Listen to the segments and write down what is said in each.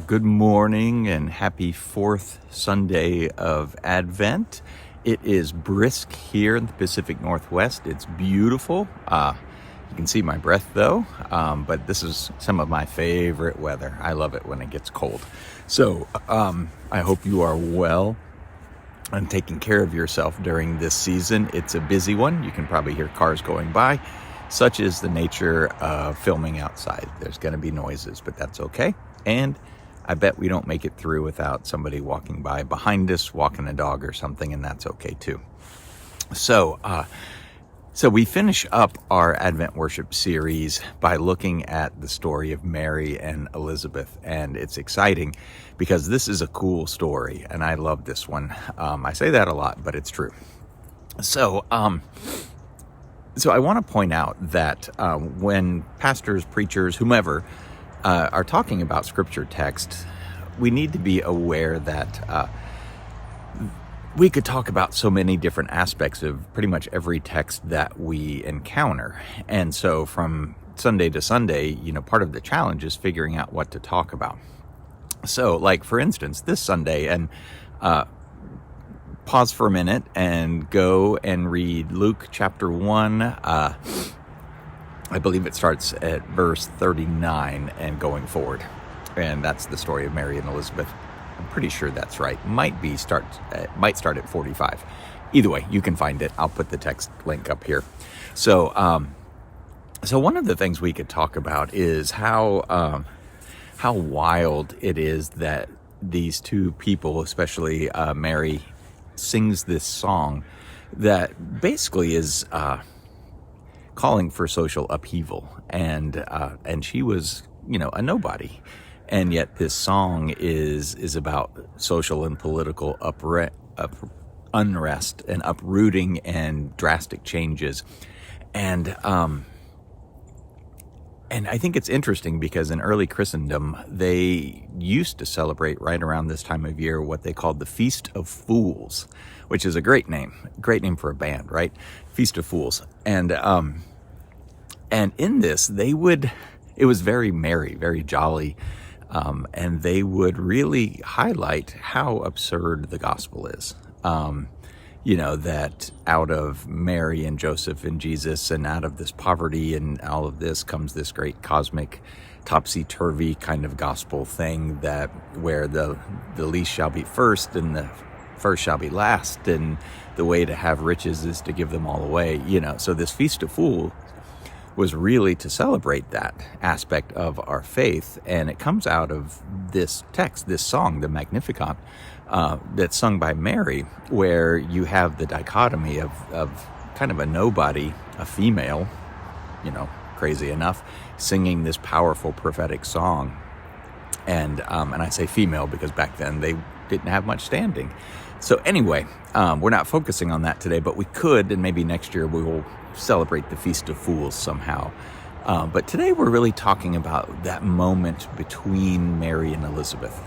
Good morning and happy fourth Sunday of Advent. It is brisk here in the Pacific Northwest. It's beautiful. You can see my breath though, but this is some of my favorite weather. I love it when it gets cold. So I hope you are well and taking care of yourself during this season. It's a busy one. You can probably hear cars going by. Such is the nature of filming outside. There's going to be noises, but that's okay. And I bet we don't make it through without somebody walking by behind us, walking a dog or something, and that's okay too. So we finish up our Advent worship series by looking at the story of Mary and Elizabeth, and it's exciting because this is a cool story, and I love this one. I say that a lot, but it's true. So I want to point out that when pastors, preachers, whomever are talking about scripture text, we need to be aware that we could talk about so many different aspects of pretty much every text that we encounter. And so from Sunday to Sunday, part of the challenge is figuring out what to talk about. So like, for instance, this Sunday, and pause for a minute and go and read Luke chapter 1. I believe it starts at verse 39 and going forward. And that's the story of Mary and Elizabeth. I'm pretty sure that's right. Might start at 45. Either way, you can find it. I'll put the text link up here. So one of the things we could talk about is how wild it is that these two people, especially Mary, sings this song that basically is calling for social upheaval, and she was a nobody, and yet this song is about social and political unrest and uprooting and drastic changes, and I think it's interesting because in early Christendom, they used to celebrate right around this time of year what they called the Feast of Fools, which is a great name for a band, right? Feast of Fools. And in this, it was very merry, very jolly, and they would really highlight how absurd the gospel is. That out of Mary and Joseph and Jesus, and out of this poverty and all of this comes this great cosmic topsy-turvy kind of gospel thing, that where the least shall be first and the first shall be last, and the way to have riches is to give them all away. So this Feast of Fools was really to celebrate that aspect of our faith, and it comes out of this text, this song, the Magnificat, that's sung by Mary, where you have the dichotomy of kind of a nobody, a female, crazy enough, singing this powerful prophetic song. And I say female because back then they didn't have much standing. So anyway, we're not focusing on that today, but we could, and maybe next year we will celebrate the Feast of Fools somehow. But today we're really talking about that moment between Mary and Elizabeth.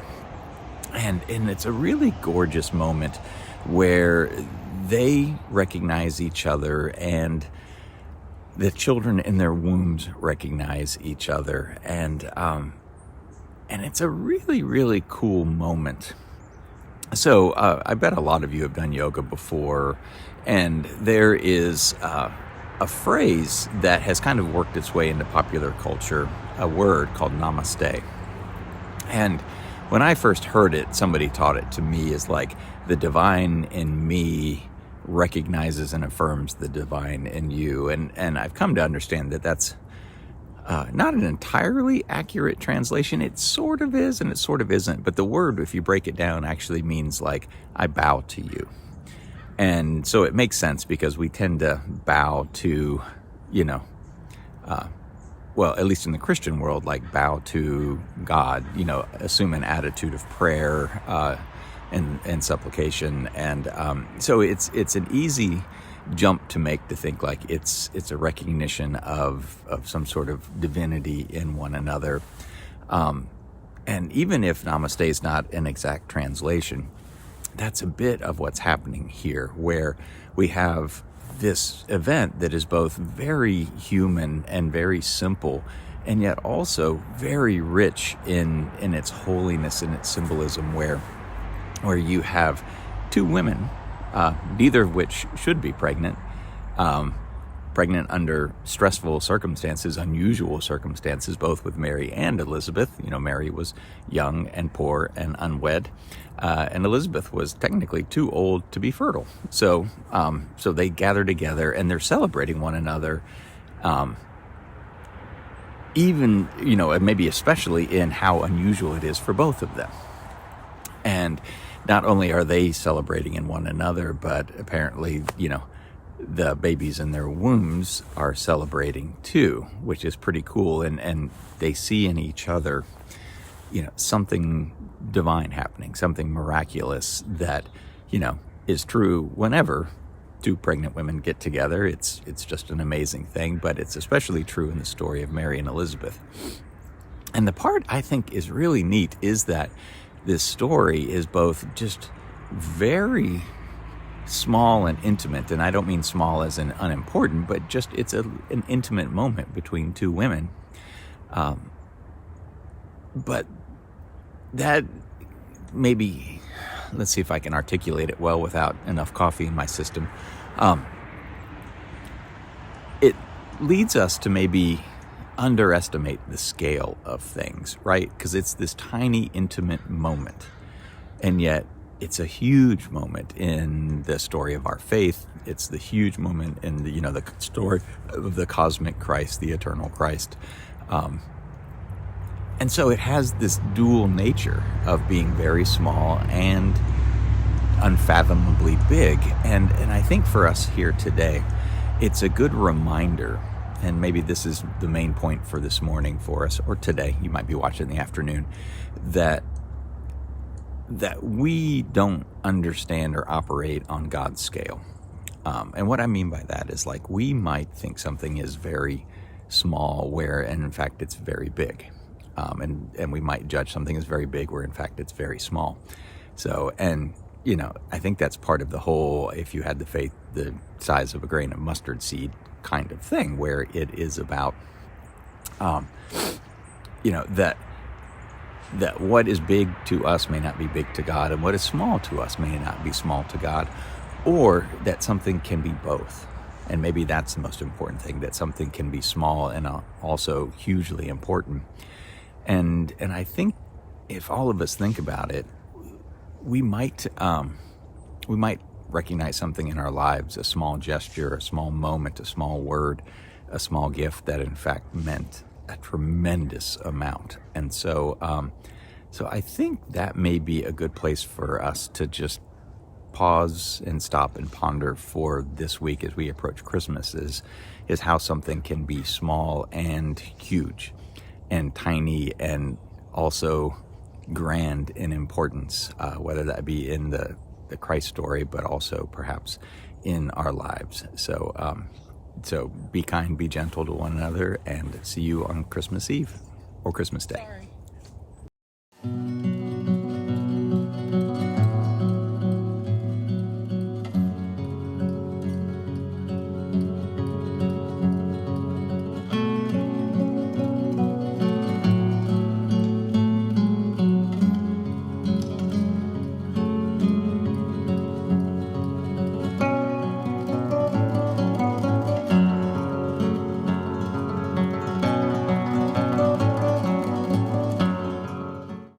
And it's a really gorgeous moment where they recognize each other, and the children in their wombs recognize each other. And it's a really, really cool moment. So I bet a lot of you have done yoga before, and there is a phrase that has kind of worked its way into popular culture, a word called namaste. And when I first heard it, somebody taught it to me as like, the divine in me recognizes and affirms the divine in you. And I've come to understand that that's not an entirely accurate translation. It sort of is and it sort of isn't. But the word, if you break it down, actually means like, I bow to you. And so it makes sense because we tend to bow to, at least in the Christian world, like bow to God, assume an attitude of prayer and supplication. And so it's an easy jump to make to think like it's a recognition of some sort of divinity in one another. And even if namaste is not an exact translation, that's a bit of what's happening here, where we have this event that is both very human and very simple, and yet also very rich in its holiness and its symbolism, where you have two women, neither of which should be pregnant, pregnant under stressful circumstances, unusual circumstances, both with Mary and Elizabeth. Mary was young and poor and unwed, and Elizabeth was technically too old to be fertile. So they gather together and they're celebrating one another, even, maybe especially in how unusual it is for both of them. And not only are they celebrating in one another, but apparently, the babies in their wombs are celebrating too, which is pretty cool. And they see in each other, something divine happening, something miraculous that, is true whenever two pregnant women get together. It's just an amazing thing, but it's especially true in the story of Mary and Elizabeth. And the part I think is really neat is that this story is both just very small and intimate, and I don't mean small as in unimportant, but just it's an intimate moment between two women. But that maybe, let's see if I can articulate it well without enough coffee in my system. It leads us to maybe underestimate the scale of things, right? Because it's this tiny, intimate moment, and yet it's a huge moment in the story of our faith. It's the huge moment in the, the story of the cosmic Christ, the eternal Christ. And so it has this dual nature of being very small and unfathomably big. And I think for us here today, it's a good reminder, and maybe this is the main point for this morning for us, or today, you might be watching in the afternoon, that we don't understand or operate on God's scale. And what I mean by that is, like, we might think something is very small where, and in fact, it's very big. And we might judge something as very big where, in fact, it's very small. So, and, I think that's part of the whole, if you had the faith the size of a grain of mustard seed kind of thing, where it is about, that what is big to us may not be big to God, and what is small to us may not be small to God, or that something can be both. And maybe that's the most important thing, that something can be small and also hugely important. And I think if all of us think about it, we might recognize something in our lives, a small gesture, a small moment, a small word, a small gift that in fact meant a tremendous amount. And so I think that may be a good place for us to just pause and stop and ponder for this week as we approach Christmas, is how something can be small and huge and tiny and also grand in importance, whether that be in the Christ story, but also perhaps in our lives. So be kind, be gentle to one another, and see you on Christmas Eve or Christmas Day. Sorry.